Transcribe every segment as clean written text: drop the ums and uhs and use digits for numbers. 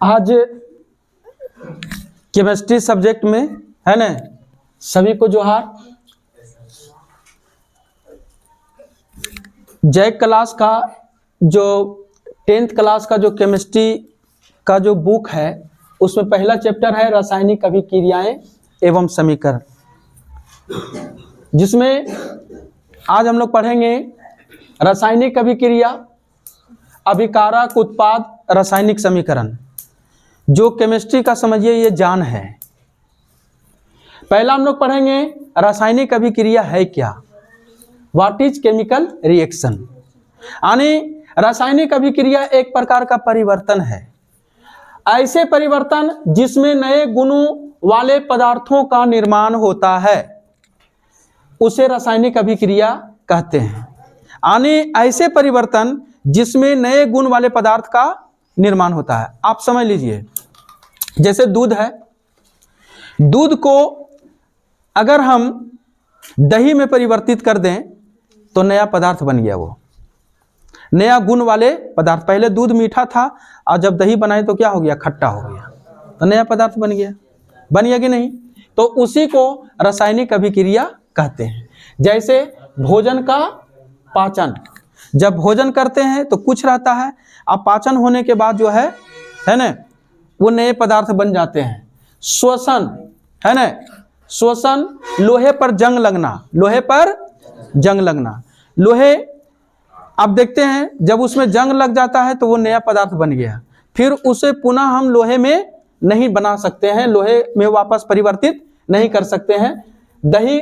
आज chemistry subject में है ना, सभी को जोहार। जय क्लास का जो 10th क्लास का जो केमिस्ट्री का जो बुक है उसमें पहला चैप्टर है रासायनिक अभिक्रियाएं एवं समीकरण, जिसमें आज हम लोग पढ़ेंगे रासायनिक अभिक्रिया, अभिकारक, उत्पाद, रासायनिक समीकरण। जो केमिस्ट्री का समझिए ये जान है। पहला हम लोग पढ़ेंगे रासायनिक अभिक्रिया है क्या, व्हाट इज केमिकल रिएक्शन। यानी रासायनिक अभिक्रिया एक प्रकार का परिवर्तन है, ऐसे परिवर्तन जिसमें नए गुणों वाले पदार्थों का निर्माण होता है, उसे रासायनिक अभिक्रिया कहते हैं। यानी ऐसे परिवर्तन जिसमें नए गुण वाले पदार्थ का निर्माण होता है। आप समझ लीजिए, जैसे दूध है, दूध को अगर हम दही में परिवर्तित कर दें तो नया पदार्थ बन गया, वो नया गुण वाले पदार्थ। पहले दूध मीठा था और जब दही बनाए तो क्या हो गया, खट्टा हो गया, तो नया पदार्थ बन गया कि नहीं। तो उसी को रासायनिक अभिक्रिया कहते हैं। जैसे भोजन का पाचन, जब भोजन करते हैं तो कुछ रहता है, अब पाचन होने के बाद जो है ना, वो नए पदार्थ बन जाते हैं। श्वसन है ना, श्वसन, लोहे पर जंग लगना, लोहे पर जंग लगना, लोहे अब देखते हैं जब उसमें जंग लग जाता है तो वो नया पदार्थ बन गया, फिर उसे पुनः हम लोहे में नहीं बना सकते हैं, लोहे में वापस परिवर्तित नहीं कर सकते हैं। दही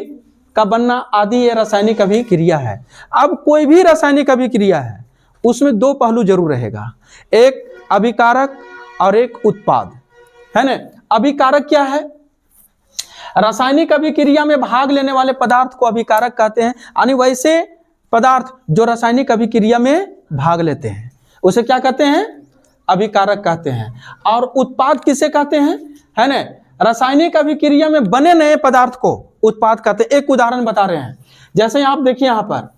का बनना आदि ये रासायनिक अभिक्रिया है। अब कोई भी रासायनिक अभिक्रिया है उसमें दो पहलू जरूर रहेगा, एक अभिकारक और एक उत्पाद, है ना। अभिकारक क्या है? रासायनिक अभिक्रिया में भाग लेने वाले पदार्थ को अभिकारक कहते हैं। यानी वैसे पदार्थ जो रासायनिक अभिक्रिया में भाग लेते हैं उसे क्या कहते हैं, अभिकारक कहते हैं। और उत्पाद किसे कहते हैं, है ना, रासायनिक अभिक्रिया में बने नए पदार्थ को उत्पाद कहते हैं। एक उदाहरण बता रहे हैं, जैसे आप देखिए यहाँ पर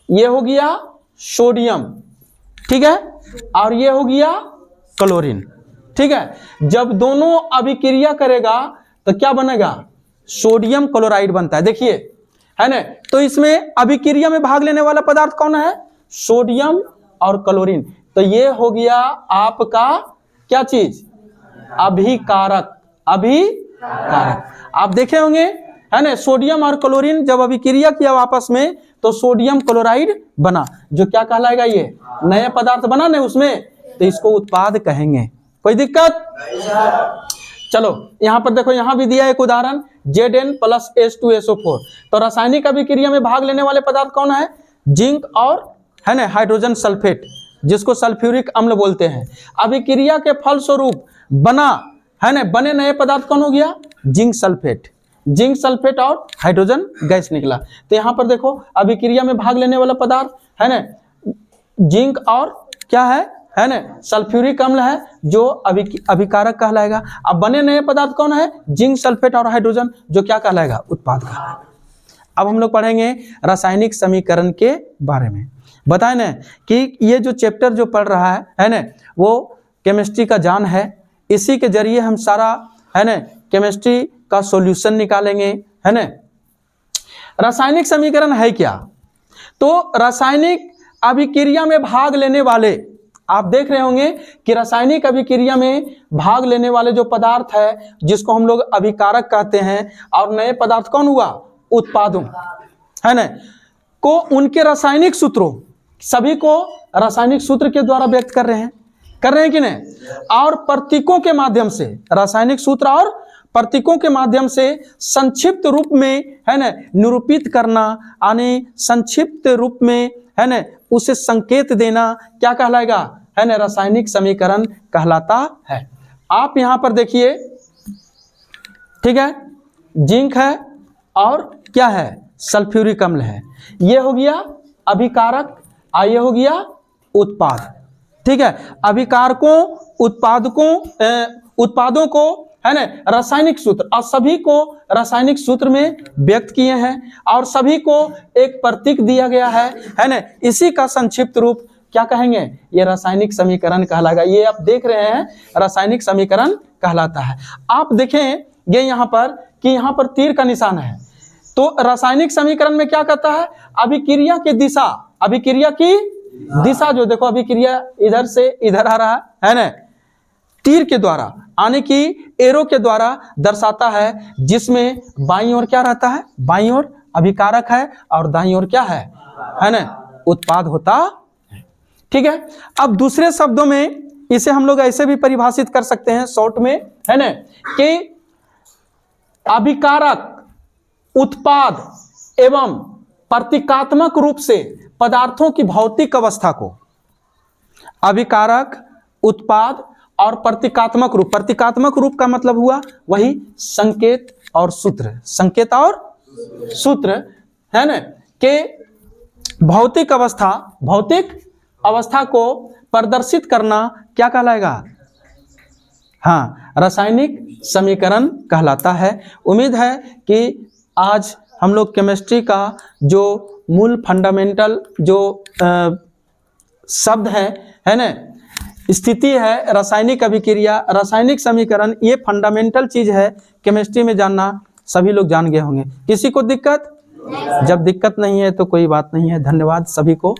ये हो गया सोडियम, ठीक है, और ये हो गया क्लोरीन, ठीक है। जब दोनों अभिक्रिया करेगा तो क्या बनेगा, सोडियम क्लोराइड बनता है, देखिए, है ना। तो इसमें अभिक्रिया में भाग लेने वाला पदार्थ कौन है, सोडियम और क्लोरीन। तो ये हो गया आपका क्या चीज, अभिकारक। अभिकारक आप देखे होंगे, है ना, सोडियम और क्लोरीन जब अभिक्रिया किया आपस में तो सोडियम क्लोराइड बना, जो क्या कहलाएगा, ये नया पदार्थ बना ना उसमें, तो इसको उत्पाद कहेंगे। कोई दिक्कत? चलो यहां पर देखो, यहां भी दिया एक उदाहरण, Zn+H2SO4। तो रासायनिक अभिक्रिया में भाग लेने वाले पदार्थ कौन है, जिंक और, है ना, हाइड्रोजन सल्फेट, जिसको सल्फ्यूरिक अम्ल बोलते हैं। अभिक्रिया के फलस्वरूप बना, है ना, बने नए पदार्थ कौन हो गया, जिंक सल्फेट। जिंक सल्फेट और हाइड्रोजन गैस निकला। तो यहां पर देखो अभिक्रिया में भाग लेने वाला पदार्थ, है ना, जिंक और क्या है ना, सल्फ्यूरिक अम्ल है, जो अभिकारक कहलाएगा। अब बने नए पदार्थ कौन है, जिंक सल्फेट और हाइड्रोजन, जो क्या कहलाएगा, उत्पाद कहलाएगा। अब हम लोग पढ़ेंगे रासायनिक समीकरण के बारे में। बताए ना कि ये जो चैप्टर जो पढ़ रहा है ना, वो केमिस्ट्री का जान है। इसी के जरिए हम सारा, है ना, केमिस्ट्री का सॉल्यूशन निकालेंगे, है ना। रासायनिक समीकरण है क्या? तो रासायनिक अभिक्रिया में भाग लेने वाले, आप देख रहे होंगे कि रासायनिक अभिक्रिया में भाग लेने वाले जो पदार्थ है, जिसको हम लोग अभिकारक कहते हैं, और नए पदार्थ कौन हुआ, उत्पादों, है ना, को उनके रासायनिक सूत्रों, सभी को रासायनिक सूत्र के द्वारा व्यक्त कर रहे हैं कि नहीं, और प्रतीकों के माध्यम से, रासायनिक सूत्र और प्रतीकों के माध्यम से संक्षिप्त रूप में, है ना, निरूपित करना, यानी संक्षिप्त रूप में, है ना, उसे संकेत देना, क्या कहलाएगा, है ना, रासायनिक समीकरण कहलाता है। आप यहां पर देखिए, ठीक है, जिंक है और क्या है, सल्फ्यूरिक अम्ल है। ये हो गया अभिकारक, ये हो गया उत्पाद, ठीक है। अभिकारकों, उत्पादों को, है ना, रासायनिक सूत्र, और सभी को रासायनिक सूत्र में व्यक्त किए हैं, और सभी को एक प्रतीक दिया गया है ना। इसी का संक्षिप्त रूप क्या कहेंगे, ये रासायनिक समीकरण कहलाएगा। ये आप देख रहे हैं रासायनिक समीकरण कहलाता है। आप देखें ये यहाँ पर कि यहाँ पर तीर का निशान है, तो रासायनिक समीकरण में क्या कहता है, अभिक्रिया की दिशा, अभिक्रिया की दिशा जो देखो अभिक्रिया इधर से इधर आ रहा है ना, तीर के द्वारा आने की एरो के द्वारा दर्शाता है, जिसमें बाईं ओर क्या रहता है, बाईं ओर अभिकारक है और दाईं ओर क्या है ना, उत्पाद होता है। ठीक है। अब दूसरे शब्दों में इसे हम लोग ऐसे भी परिभाषित कर सकते हैं शॉर्ट में, है ना, कि अभिकारक उत्पाद एवं प्रतीकात्मक रूप से पदार्थों की भौतिक अवस्था को, अभिकारक उत्पाद और प्रतीकात्मक रूप, प्रतीकात्मक रूप का मतलब हुआ वही संकेत और सूत्र, संकेत और सूत्र, है ना, के भौतिक अवस्था को प्रदर्शित करना क्या कहलाएगा, हाँ, रासायनिक समीकरण कहलाता है। उम्मीद है कि आज हम लोग केमिस्ट्री का जो मूल फंडामेंटल जो शब्द है ना, स्थिति है, रासायनिक अभिक्रिया, रासायनिक समीकरण, ये फंडामेंटल चीज है केमिस्ट्री में जानना, सभी लोग जान गए होंगे। किसी को दिक्कत? जब दिक्कत नहीं है तो कोई बात नहीं है। धन्यवाद सभी को।